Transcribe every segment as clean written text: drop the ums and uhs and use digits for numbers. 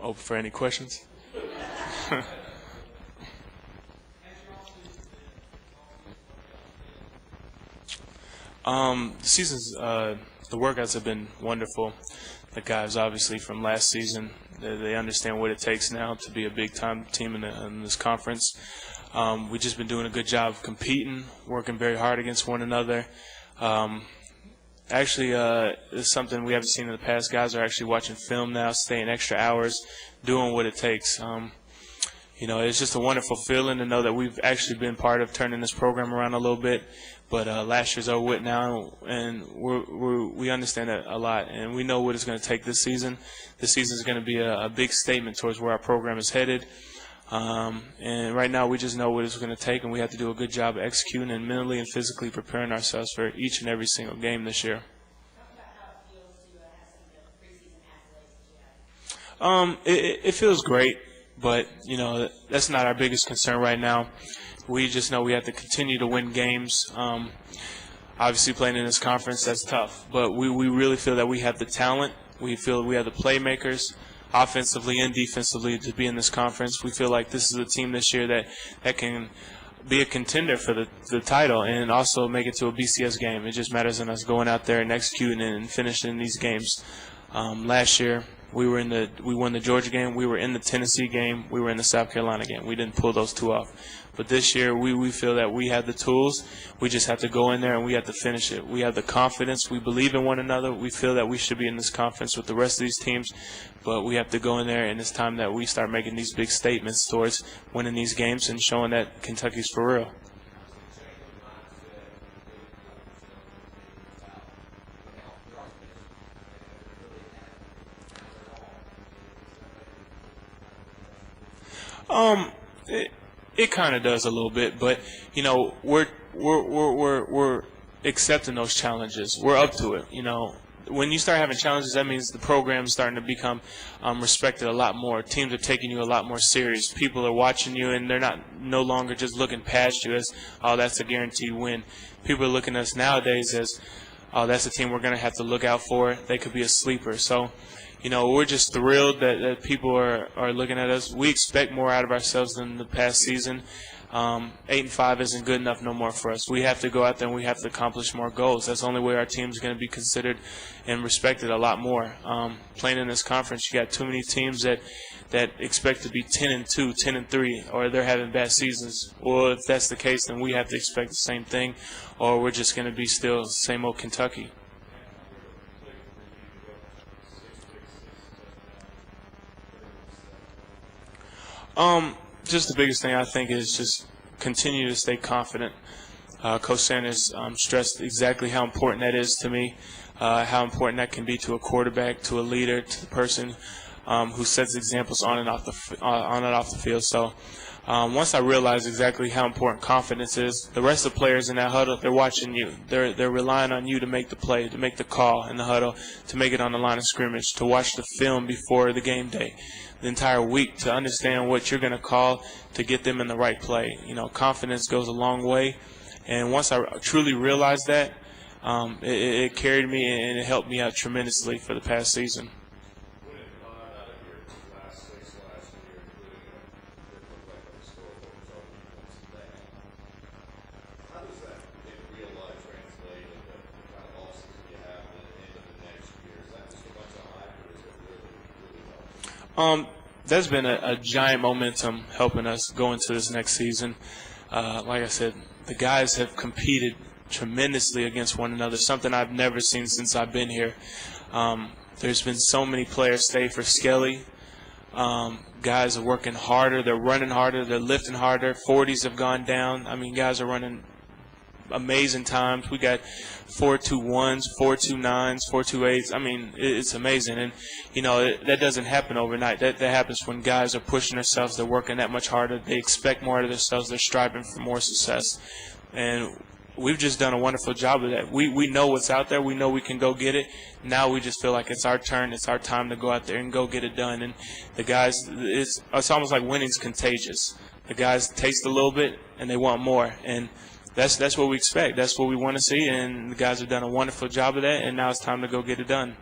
open for any questions. The season's the workouts have been wonderful. The guys, obviously, from last season, they understand what it takes now to be a big-time team in this conference. We've just been doing a good job of competing, working very hard against one another. Actually, it's something we haven't seen in the past. Guys are actually watching film now, staying extra hours, doing what it takes. It's just a wonderful feeling to know that we've actually been part of turning this program around a little bit. But last year's over with now, and we understand that a lot, and we know what it's going to take this season. This season is going to be a big statement towards where our program is headed. And right now we just know what it's going to take, and we have to do a good job of executing and mentally and physically preparing ourselves for each and every single game this year. It feels great, but that's not our biggest concern right now. We just know we have to continue to win games. Obviously, playing in this conference, that's tough, but we really feel that we have the talent. We feel we have the playmakers, offensively and defensively, to be in this conference. We feel like this is a team this year that can be a contender for the title and also make it to a BCS game. It just matters on us going out there and executing and finishing these games. Last year, we won the Georgia game, we were in the Tennessee game, we were in the South Carolina game. We didn't pull those two off. But this year, we feel that we have the tools. We just have to go in there and we have to finish it. We have the confidence. We believe in one another. We feel that we should be in this conference with the rest of these teams. But we have to go in there, and it's time that we start making these big statements towards winning these games and showing that Kentucky's for real. It kind of does a little bit, but we're accepting those challenges. We're up to it. When you start having challenges, that means the program's starting to become respected a lot more. Teams are taking you a lot more serious. People are watching you, and they're no longer just looking past you as, oh, that's a guaranteed win. People are looking at us nowadays as, oh, that's a team we're going to have to look out for. They could be a sleeper. So, we're just thrilled that people are looking at us. We expect more out of ourselves than the past season. 8-5 isn't good enough no more for us. We have to go out there and we have to accomplish more goals. That's the only way our team's going to be considered and respected a lot more. Playing in this conference, you got too many teams that expect to be 10-2, 10-3, or they're having bad seasons. Well, if that's the case, then we have to expect the same thing, or we're just going to be still same old Kentucky. Just the biggest thing I think is just continue to stay confident. Coach Sanders stressed exactly how important that is to me, how important that can be to a quarterback, to a leader, to the person who sets examples on and off the field. So once I realized exactly how important confidence is, the rest of the players in that huddle, they're watching you. They're relying on you to make the play, to make the call in the huddle, to make it on the line of scrimmage, to watch the film before the game day, the entire week, to understand what you're going to call to get them in the right play. Confidence goes a long way. And once I truly realized that, it carried me and it helped me out tremendously for the past season. There's been a giant momentum helping us go into this next season. Like I said, the guys have competed tremendously against one another, something I've never seen since I've been here. There's been so many players stay for Skelly. Guys are working harder. They're running harder. They're lifting harder. 40s have gone down. I mean, guys are running amazing times. We got 4.21s, 4.29s, 4.28s. I mean, it's amazing. And, that doesn't happen overnight. That happens when guys are pushing themselves. They're working that much harder. They expect more out of themselves. They're striving for more success. And we've just done a wonderful job of that. We know what's out there. We know we can go get it. Now we just feel like it's our turn. It's our time to go out there and go get it done. And the guys, it's almost like winning's contagious. The guys taste a little bit, and they want more. And that's what we expect. That's what we want to see, and the guys have done a wonderful job of that, and now it's time to go get it done.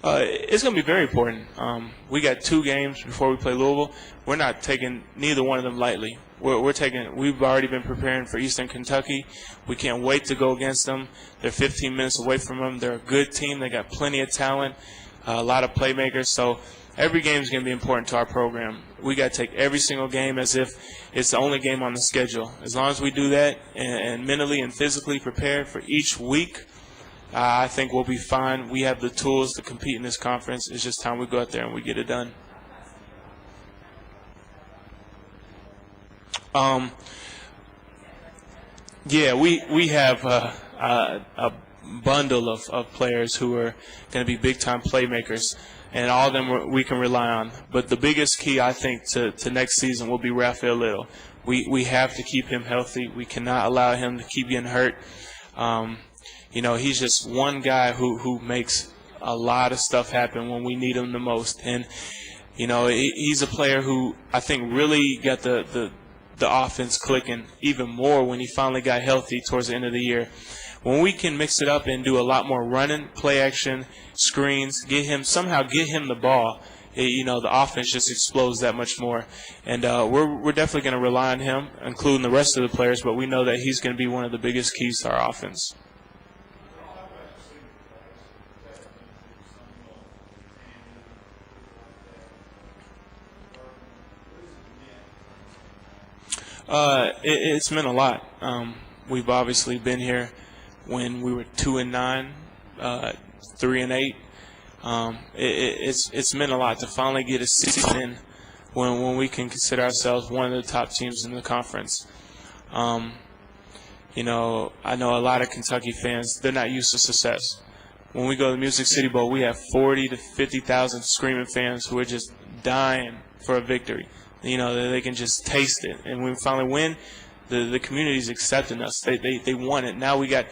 It's going to be very important. We got 2 games before we play Louisville. We're not taking neither one of them lightly. We've already been preparing for Eastern Kentucky. We can't wait to go against them. They're 15 minutes away from them. They're a good team. They got plenty of talent, a lot of playmakers. So every game is going to be important to our program. We got to take every single game as if it's the only game on the schedule. As long as we do that and mentally and physically prepare for each week, I think we'll be fine. We have the tools to compete in this conference. It's just time we go out there and we get it done. Yeah, we have a bundle of players who are going to be big-time playmakers, and all of them we can rely on. But the biggest key, I think, to next season will be Raphael Little. We have to keep him healthy. We cannot allow him to keep getting hurt. He's just one guy who makes a lot of stuff happen when we need him the most. And, he's a player who I think really got the offense clicking even more when he finally got healthy towards the end of the year. When we can mix it up and do a lot more running, play action, screens, get him the ball, the offense just explodes that much more. And we're definitely going to rely on him, including the rest of the players, but we know that he's going to be one of the biggest keys to our offense. It's meant a lot. We've obviously been here when we were 2-9, 3-8. It's meant a lot to finally get a season in when we can consider ourselves one of the top teams in the conference. I know a lot of Kentucky fans, they're not used to success. When we go to the Music City Bowl, we have 40 to 50,000 screaming fans who are just dying for a victory. They can just taste it. And when we finally win, the community's accepting us. They want it. Now we got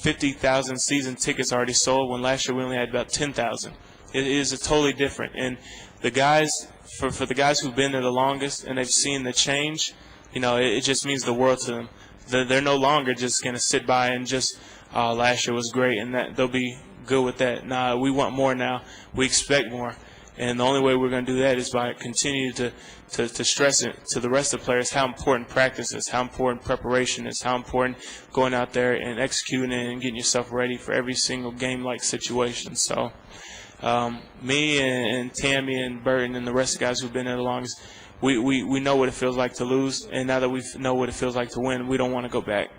50,000 season tickets already sold when last year we only had about 10,000. It is a totally different. And the guys, for the guys who've been there the longest and they've seen the change, it just means the world to them. They're no longer just going to sit by and just, last year was great, and that they'll be good with that. Nah, we want more now. We expect more. And the only way we're going to do that is by continuing to stress it to the rest of the players how important practice is, how important preparation is, how important going out there and executing and getting yourself ready for every single game-like situation. So me and Tammy and Burton and the rest of the guys who've been there the longest, we know what it feels like to lose, and now that we know what it feels like to win, we don't want to go back.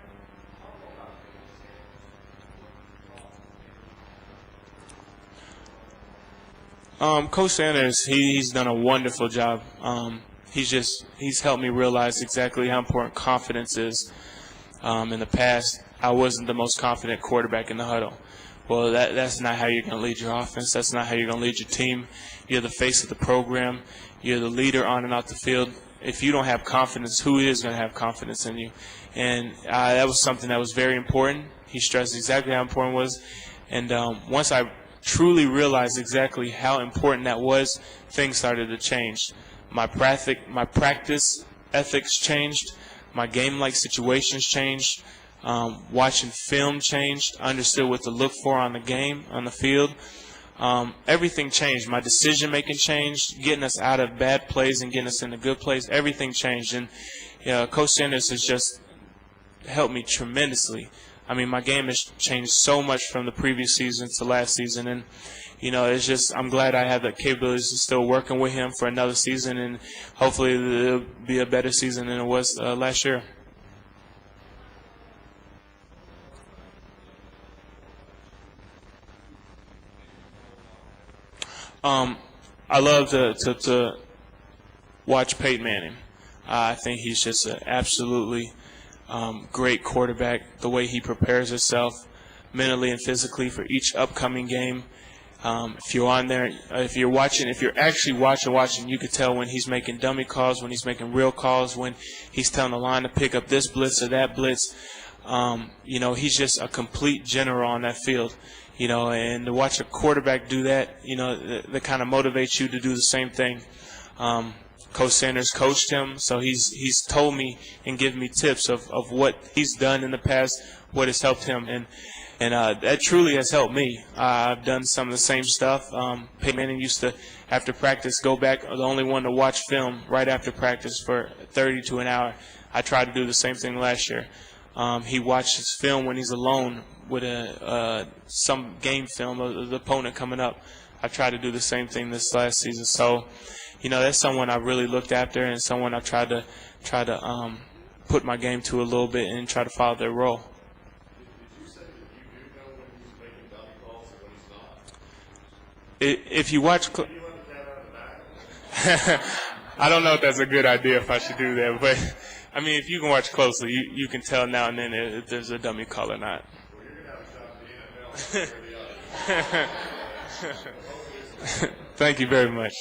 Coach Sanders, he's done a wonderful job. He's helped me realize exactly how important confidence is. In the past, I wasn't the most confident quarterback in the huddle. Well, that's not how you're going to lead your offense. That's not how you're going to lead your team. You're the face of the program. You're the leader on and off the field. If you don't have confidence, who is going to have confidence in you? And that was something that was very important. He stressed exactly how important it was. And once I truly realized exactly how important that was, things started to change. My practice ethics changed. My game-like situations changed. Watching film changed. Understood what to look for on the field. Everything changed. My decision-making changed. Getting us out of bad plays and getting us into good plays. Everything changed. And Coach Sanders has just helped me tremendously. I mean, my game has changed so much from the previous season to last season, and it's just I'm glad I have the capabilities of still working with him for another season, and hopefully it'll be a better season than it was last year. I love to watch Peyton Manning. I think he's just an absolutely great quarterback. The way he prepares himself mentally and physically for each upcoming game. If you're on there, if you're actually watching, you could tell when he's making dummy calls, when he's making real calls, when he's telling the line to pick up this blitz or that blitz. He's just a complete general on that field. And to watch a quarterback do that, that kind of motivates you to do the same thing. Coach Sanders coached him, so he's told me and given me tips of what he's done in the past, what has helped him. And, And that truly has helped me. I've done some of the same stuff. Peyton Manning used to, after practice, go back, the only one to watch film right after practice for 30 to an hour. I tried to do the same thing last year. He watches film when he's alone with some game film of the opponent coming up. I tried to do the same thing this last season. So, that's someone I really looked after and someone I tried to put my game to a little bit and try to follow their role. If you watch, I don't know if that's a good idea if I should do that, but I mean, if you can watch closely, you can tell now and then if there's a dummy call or not. Thank you very much.